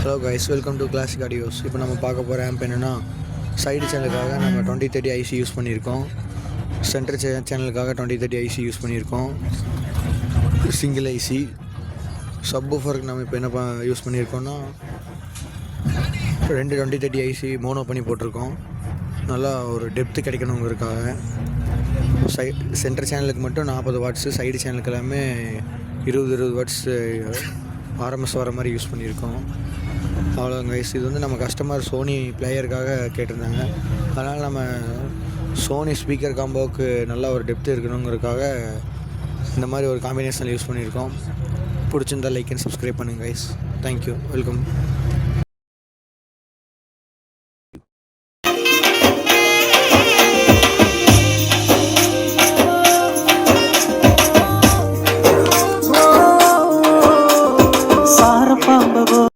Hello guys, welcome to classic audios. இப்போ நம்ம பார்க்க போகிற ஆம்ப் என்னென்னா, சைடு சேனலுக்காக நம்ம 2030 ஐசி யூஸ் பண்ணியிருக்கோம். சென்டர் சேனலுக்காக 2030 ஐசி யூஸ் பண்ணியிருக்கோம். சிங்கிள் ஐசி சப்வூஃபருக்கு நம்ம இப்போ என்ன யூஸ் பண்ணியிருக்கோம்னா, 2 2030 ஐசி மோனோ பண்ணி போட்டிருக்கோம். நல்லா ஒரு டெப்த்து கிடைக்கணுங்கிறதுக்காக. சென்டர் சேனலுக்கு மட்டும் 40 வாட்ஸு, சைடு சேனலுக்கு எல்லாமே 20 வாட்ஸு ஆர்எம்எஸ் வர மாதிரி யூஸ் பண்ணியிருக்கோம். அவ்வளோங்க கைஸ். இது வந்து நம்ம கஸ்டமர் சோனி பிளேயருக்காக கேட்டிருந்தாங்க. அதனால் நம்ம சோனி ஸ்பீக்கர் காம்போவுக்கு நல்லா ஒரு டெப்த்து இருக்கணுங்கிறதுக்காக இந்த மாதிரி ஒரு காம்பினேஷனில் யூஸ் பண்ணியிருக்கோம். பிடிச்சிருந்தால் லைக் அண்ட் சப்ஸ்கிரைப் பண்ணுங்கள் கைஸ். Thank you, welcome.